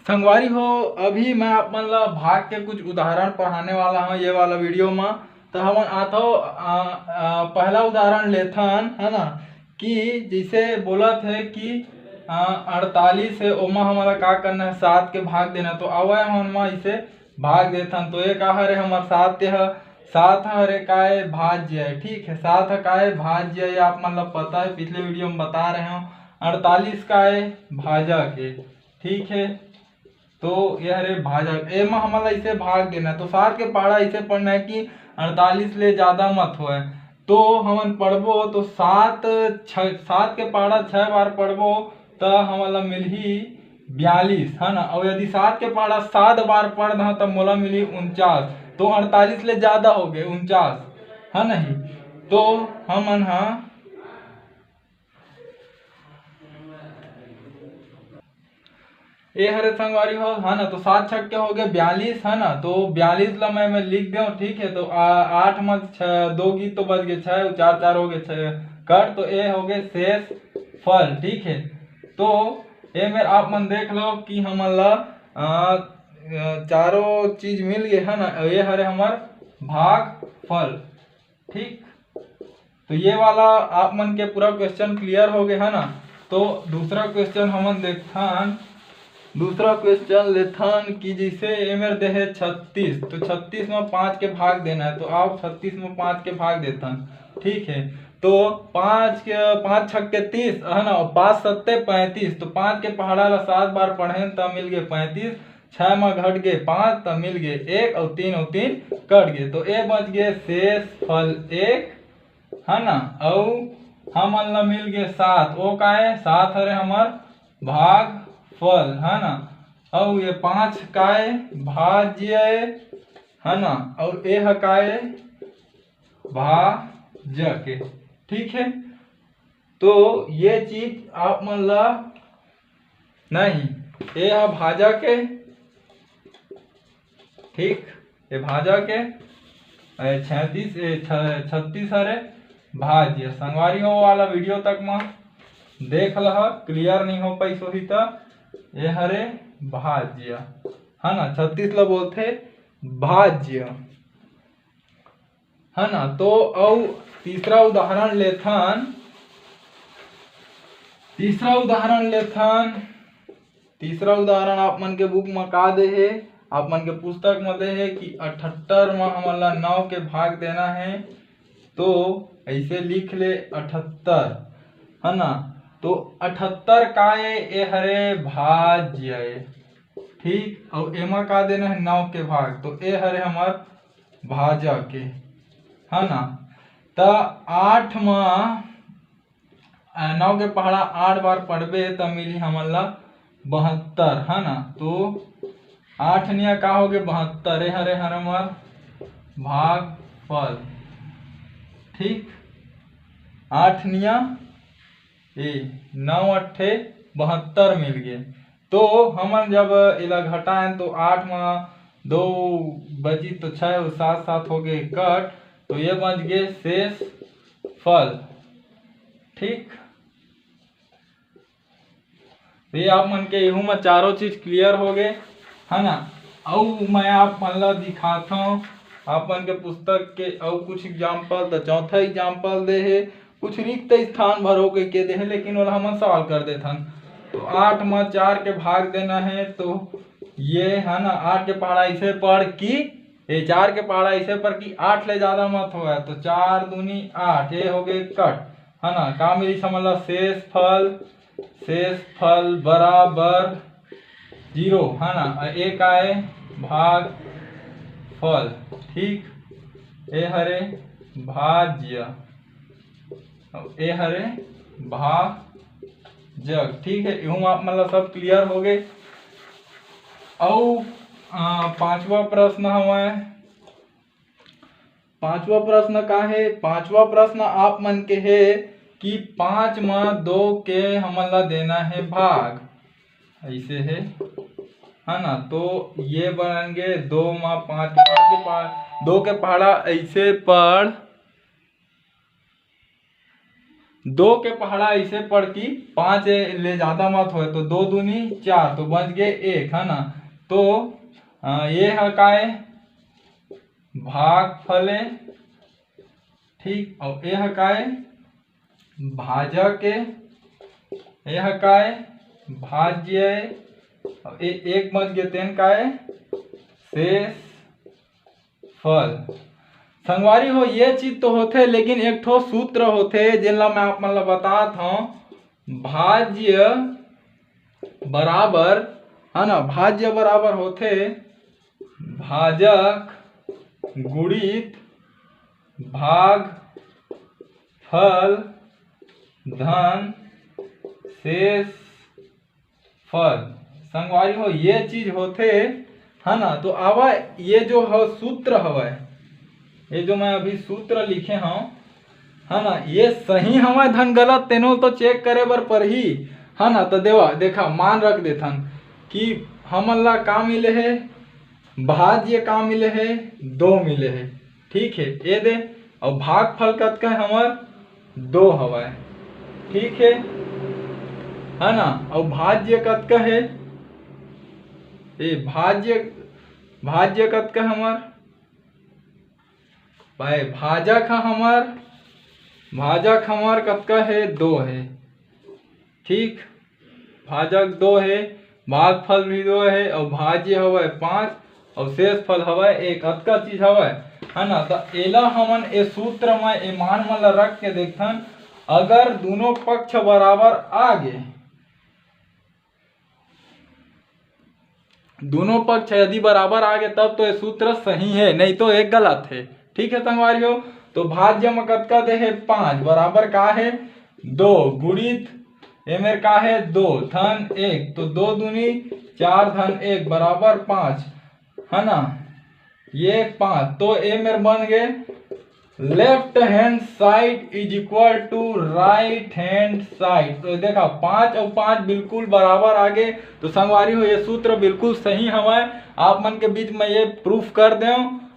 संगवारी हो, अभी मैं आप मन ला भाग के कुछ उदाहरण पढ़ाने वाला हूँ ये वाला वीडियो में। तो हम आतो पहला उदाहरण लेथन है ना, कि जैसे बोला थे कि 48 है, ओमा हमारा का करना है, 7 के भाग देना। तो आवा हम इसे भाग देथन। तो ये का हरे हमार 7 है, 7 हरे का है भाज्य है। ठीक है, 7 का है भाज्य है, आप मतलब पता है, पिछले वीडियो में बता रहे हो। 48 का है भाजक है। ठीक है, तो ये हरे भाजक ए में हमारा इसे भाग देना है। तो 7 के पहाड़ा इसे पढ़ना है कि 48 ले ज्यादा मत होए। तो हमन पढ़बो तो 7 के पहाड़ा 6 बार पढ़बो तो हमारा मिलही 42 है ना। और यदि 7 के पहाड़ा 7 बार पढ़ दो तो मोला मिली 49। तो 48 ले ज्यादा हो गए 49 है नहीं। तो हमन ये हरे संगवारी हो है ना। तो 7 छक्के हो गए 42 है ना। तो 42 ला मैं लिख दूं। ठीक है, तो 8 में 2 गीत तो बच गए 6, 4 4 हो गए 6 कट। तो ये हो गए शेष फल। ठीक है, तो ये मेरे आप मन देख लो कि हमला चारों चीज मिल गए है ना। ये हरे हमार भाग फल। ठीक, तो ये वाला आप मन के पूरा क्वेश्चन क्लियर हो गए है ना। तो दूसरा क्वेश्चन हमन देखथन। दूसरा क्वेश्चन लेथन कि जैसे ये मेरे दे है 36। तो 36 में 5 के भाग देना है। तो आप 36 में 5 के भाग देथन। ठीक है, तो 5 छक्के 30 है ना, और 5 सत्ते 35। तो 5 के पहाड़ा ला 7 बार पढ़े तब मिल गए 35। 6 में घट गए 5 तब मिल गए 1, और 3 कट गए। तो ये बच गए शेष फल 1 है ना। और हमन ला मिल गए 7। वो का है 7 हरे हमार भाग फल है ना। और ये 5 का है भाज्य है ना। और ये का है भाजक। ठीक है, तो ये चीज आप मन ला नहीं, ये है भाजक। ठीक, ये भाजक 36 हरे भाज्य। संगवारी हो वाला वीडियो तक में देख लह, क्लियर नहीं हो पैसो ही तो ये हरे भाज्य है ना। 36 ला बोलते भाज्य है ना। तो और तीसरा उदाहरण लेथन। तीसरा उदाहरण आप मन के बुक में का दे है, आप मन के पुस्तक में दे है कि 78 में हमारा 9 के भाग देना है। तो ऐसे लिख ले 78 है ना। तो 78 का ये हरे भाज्य। ठीक, और एमा का देना है 9 के भाग। तो ये हरे हमार भाजक है ना। तो 8 में 9 के पहाड़ा 8 बार पढ़बे तब मिली हमला 72 है ना। तो 8 निया का हो गए 72 हरे हमार भाग फल। ठीक, 8 निया 9 अट्ठे 72 मिल गए। तो हमन जब इला घटाएं तो 8 में 2 बची तो 6 और 7 7 हो गए कट। तो ये बच गए शेष फल। ठीक, तो ये आप मन के यहू में चारों चीज क्लियर हो गए है ना। और मैं आप मन ला दिखाता हूँ आप मन के पुस्तक के और कुछ एग्जाम्पल। तो चौथा एग्जाम्पल दे है कुछ रिक्त स्थान भरो के दे है, लेकिन वाला हम सवाल कर देथन। तो 8 में 4 के भाग देना है। तो ये है ना 8 के पहाड़ा ऐसे पढ़ कि ये 4 के पहाड़ा ऐसे पर कि 8 ले ज्यादा मत हो। तो 4 दूनी 8 ये हो गए कट है ना। का मिली समझ लो शेष फल बराबर 0 है ना। एक आए भाग फल। ठीक, ये हरे भाज्य, ये हरे भाजक। ठीक है, यूं आप मतलब सब क्लियर हो गए। और पांचवा प्रश्न हमारे पांचवा प्रश्न का है। पांचवा प्रश्न आप मन के है कि 5 में 2 के हमला देना है भाग। ऐसे है ना। तो ये बनेंगे 2 में 5 2 के पहाड़ा ऐसे पढ़ 2 के पहाड़ा ऐसे पढ़ की 5 ले ज़्यादा मत हो, तो 2 दूनी 4 तो बच गए 1, है ना। तो ये है काय भागफले, ठीक। और ये है काय भाजक, ये है काय भाज्य, और एक बच गए तेन काय शेष फल। संगवारी हो ये चीज तो होते, लेकिन एक ठो सूत्र होते जिनला मैं आप मतलब बतात हूँ। भाज्य बराबर, है ना, भाज्य बराबर होते भाजक गुणित भाग फल धन शेष फल। संगवारी हो ये चीज होते, है ना। तो आवा ये जो है सूत्र हवा, ये जो मैं अभी सूत्र लिखे हूँ, है ना, ये सही हमारे धन गलत तेनो तो चेक करे बर पर ही, है ना। तो देखा मान रख देथन कि हमन ला का मिले है, भाज्य का मिले है 2 मिले है, ठीक है। ये दे और भागफल कतका है हमार 2 हवा, ठीक है ना। और भाज्य कतका है, ये भाज्य कतका हमार भाई भाजक हमार कतका है 2 है, ठीक। भाजक 2 है, भागफल भी 2 है, और भाज्य हवा 5 और शेष फल हवा 1, अतका चीज हवा, है ना। तो एला हमन ए सूत्र में ए मान मन ला रख के देखथन, अगर दोनों पक्ष बराबर आ गए, दोनों पक्ष यदि बराबर आ गए तब तो ये सूत्र सही है, नहीं तो एक गलत है, ठीक है संगवारियों। तो भाज्य में कतका दे है 5 बराबर का है 2 गुणित ए मेर का है 2 धन 1, तो 2 दूनी 4 धन 1 बराबर 5, है ना। ये 5 तो ए मेर बन गए left hand side is equal to right hand side. तो देखा 5 और 5 बिल्कुल बराबर आ गए। तो संगवारी हो ये सूत्र बिल्कुल सही हमारे, आप मन के बीच में ये प्रूफ कर दे,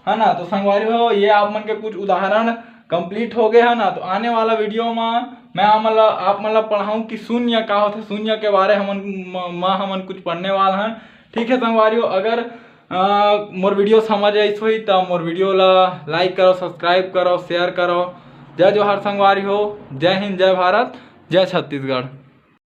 है ना। तो संगवारी हो ये आप मन के कुछ उदाहरण कंप्लीट हो गए, है ना। तो आने वाला वीडियो में मैं आप मतलब पढ़ाऊँ कि शून्य का होता है, शून्य के बारे हमन कुछ पढ़ने वाला हैं, ठीक है संगवारी हो। अगर मोर वीडियो समझ आई हुई तो मोर वीडियो ला लाइक करो, सब्सक्राइब करो, शेयर करो। जय जोहार संगवारी हो, जय हिंद, जय भारत, जय छत्तीसगढ़।